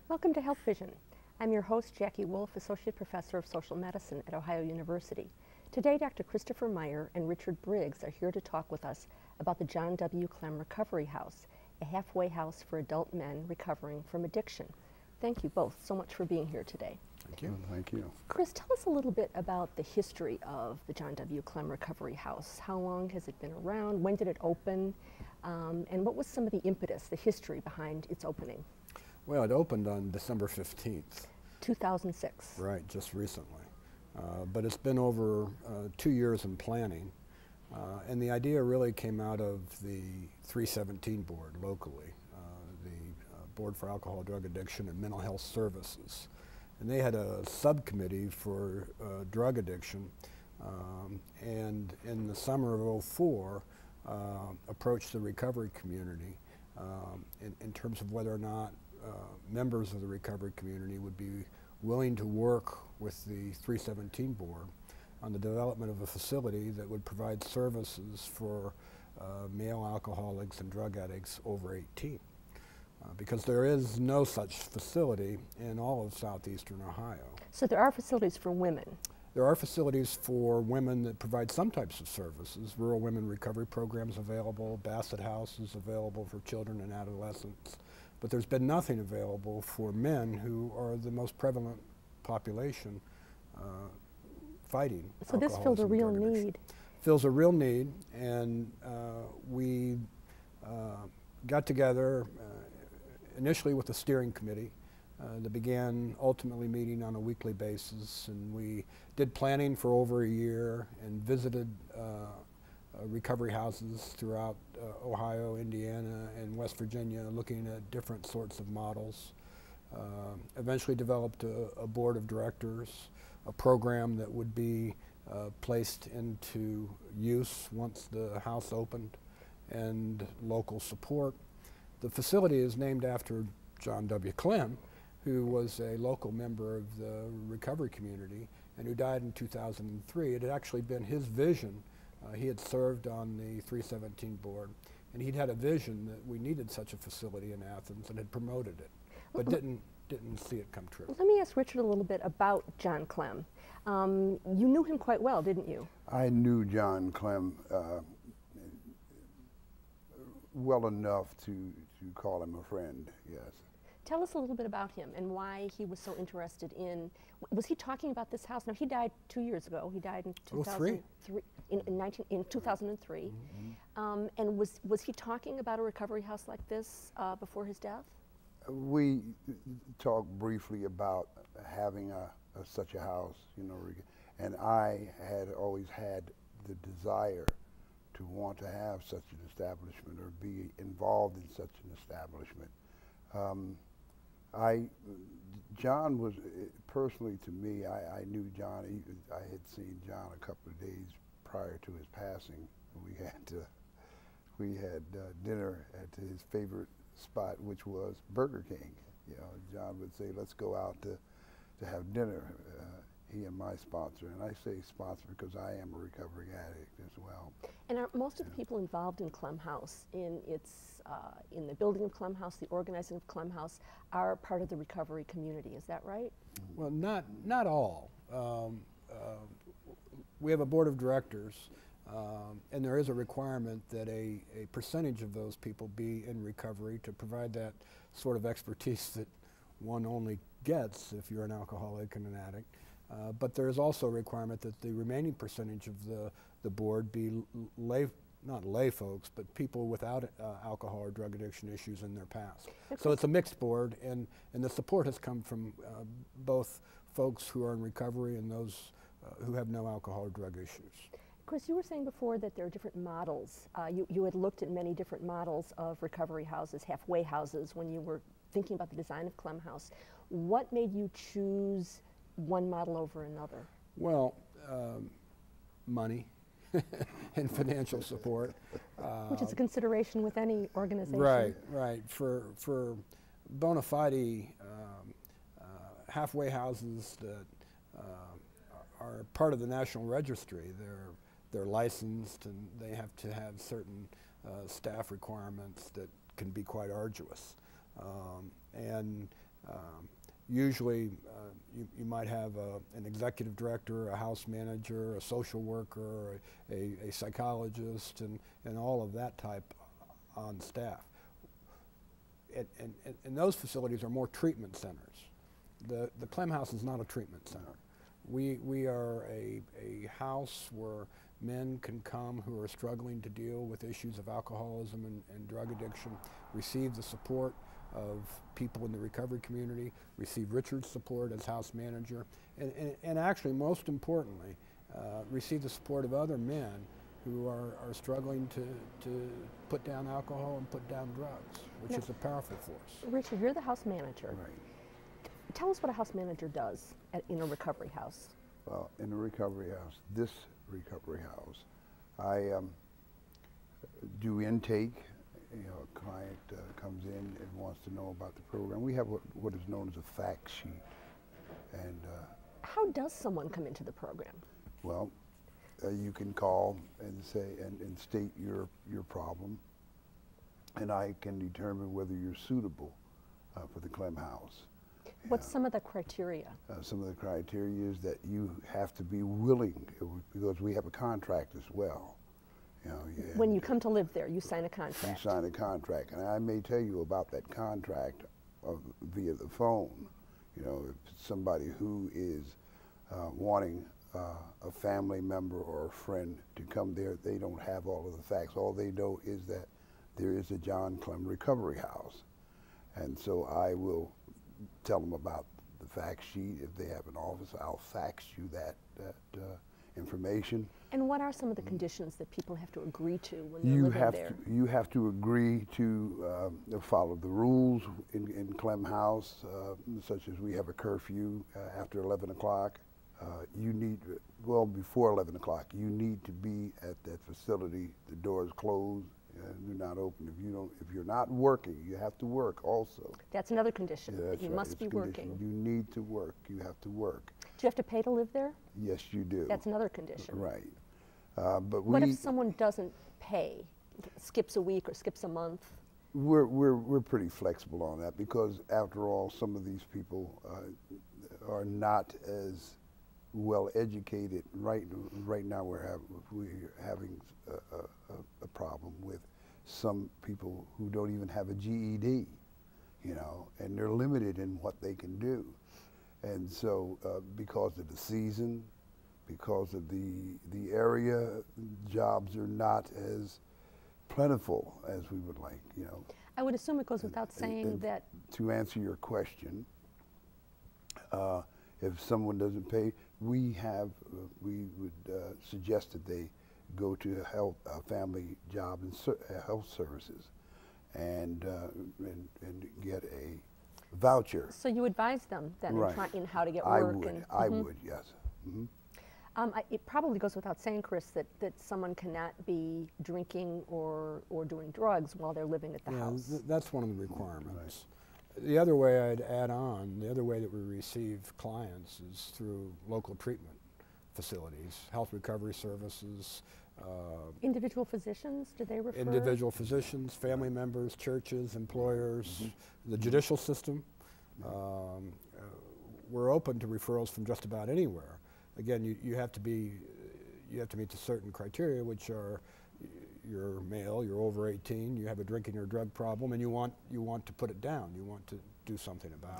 Welcome to Health Vision. I'm your host, Jackie Wolf, Associate Professor of Social Medicine at Ohio University. Today, Dr. Christopher Meyer and Richard Briggs are here to talk with us about the John W. Clem Recovery House, a halfway house for adult men recovering from addiction. Thank you both so much for being here today. Thank you. Thank you. Chris, tell us a little bit about the history of the John W. Clem Recovery House. How long has it been around? When did it open? And what was some of the impetus, the history behind its opening? Well, it opened on December 15th. 2006. Right, just recently. But it's been over 2 years in planning. And the idea really came out of the 317 board locally, the Board for Alcohol, Drug Addiction, and Mental Health Services. And they had a subcommittee for drug addiction, and in the summer of '04, approached the recovery community in terms of whether or not members of the recovery community would be willing to work with the 317 board on the development of a facility that would provide services for male alcoholics and drug addicts over 18. Because there is no such facility in all of southeastern Ohio. So there are facilities for women. There are facilities for women that provide some types of services. Rural Women Recovery Programs available, Bassett House is available for children and adolescents. But there's been nothing available for men who are the most prevalent population fighting So this filled a real need. Fills a real need, and we got together initially with a steering committee that began ultimately meeting on a weekly basis, and we did planning for over a year and visited recovery houses throughout Ohio, Indiana, and West Virginia, looking at different sorts of models. Eventually developed a board of directors, a program that would be placed into use once the house opened, and local support. The facility is named after John W. Clem, who was a local member of the recovery community and who died in 2003. It had actually been his vision. He had served on the 317 board, and he'd had a vision that we needed such a facility in Athens and had promoted it, but didn't see it come true. Let me ask Richard a little bit about John Clem. You knew him quite well, didn't you? I knew John Clem well enough to call him a friend, yes. Tell us a little bit about him and why he was so interested in, was he talking about this house? Now, he died 2 years ago. He died in 2003. In 2003. Mm-hmm. And was he talking about a recovery house like this before his death? We talked briefly about having such a house, you know, and I had always had the desire to want to have such an establishment or be involved in such an establishment. John was, personally to me, I knew John, I had seen John a couple of days prior to his passing. We had dinner at his favorite spot, which was Burger King. You know, John would say, let's go out to have dinner, he and my sponsor. And I say sponsor because I am a recovering addict as well. And are most of the people involved in Clem House, in the building of Clem House, the organizing of Clem House, are part of the recovery community, is that right? Well, not all. We have a board of directors, and there is a requirement that a percentage of those people be in recovery to provide that sort of expertise that one only gets if you're an alcoholic and an addict. But there is also a requirement that the remaining percentage of the board be not lay folks, but people without alcohol or drug addiction issues in their past. Okay. So it's a mixed board, and the support has come from both folks who are in recovery and those who have no alcohol or drug issues. Chris, you were saying before that there are different models. You had looked at many different models of recovery houses, halfway houses, when you were thinking about the design of Clem House. What made you choose one model over another? Well, money and financial support. Which is a consideration with any organization. Right. For bona fide halfway houses that are part of the National Registry, they're licensed and they have to have certain staff requirements that can be quite arduous. And usually you might have an executive director, a house manager, a social worker, a psychologist, and all of that type on staff. And those facilities are more treatment centers. The Clem House is not a treatment center. We are a house where men can come who are struggling to deal with issues of alcoholism and drug addiction, receive the support of people in the recovery community, receive Richard's support as house manager, and actually, most importantly, receive the support of other men who are struggling to put down alcohol and put down drugs, which is a powerful force. Richard, you're the house manager. Right. Tell us what a house manager does in a recovery house. Well, in a recovery house, this recovery house, I do intake. You know, a client comes in and wants to know about the program. We have what is known as a fact sheet. And how does someone come into the program? well, you can call and say and state your problem, and I can determine whether you're suitable for the Clem House. What's some of the criteria? Some of the criteria is that you have to be willing, because we have a contract as well. You know, When you come to live there, you sign a contract. You sign a contract, and I may tell you about that contract via the phone. You know, if somebody who is wanting a family member or a friend to come there, they don't have all of the facts. All they know is that there is a John Clem Recovery House. And so I will tell them about the fact sheet. If they have an office, I'll fax you that information. And what are some of the conditions that people have to agree to when they're living there? You have to agree to follow the rules in Clem House, such as we have a curfew after 11 o'clock. You need, well, before 11 o'clock, you need to be at that facility. The door is closed. You're not open. If you're not working, you have to work also. That's another condition. Yeah, that's you right. must be working. You need to work. You have to work. Do you have to pay to live there? Yes, you do. That's another condition. Right. But what if someone doesn't pay, skips a week or skips a month? We're pretty flexible on that, because after all, some of these people are not as well educated. Right now we're having a problem with some people who don't even have a GED, you know, and they're limited in what they can do. And so because of the season, because of the area, jobs are not as plentiful as we would like, you know. I would assume it goes without saying that. To answer your question, if someone doesn't pay, we would suggest that they go to family job and health services and get a voucher. So you advise them then Right. in how to get I work? would. I would, yes. Mm-hmm. It probably goes without saying, Chris, that someone cannot be drinking or doing drugs while they're living at the house. That's one of the requirements. Right. The other way I'd add on, the other way that we receive clients is through local treatment facilities, health recovery services. Individual physicians, do they refer? Individual physicians, family members, churches, employers, the judicial system. We're open to referrals from just about anywhere. Again, you have to meet the certain criteria, which are you're male, you're over 18, you have a drinking or drug problem, and you want to put it down. You want to do something about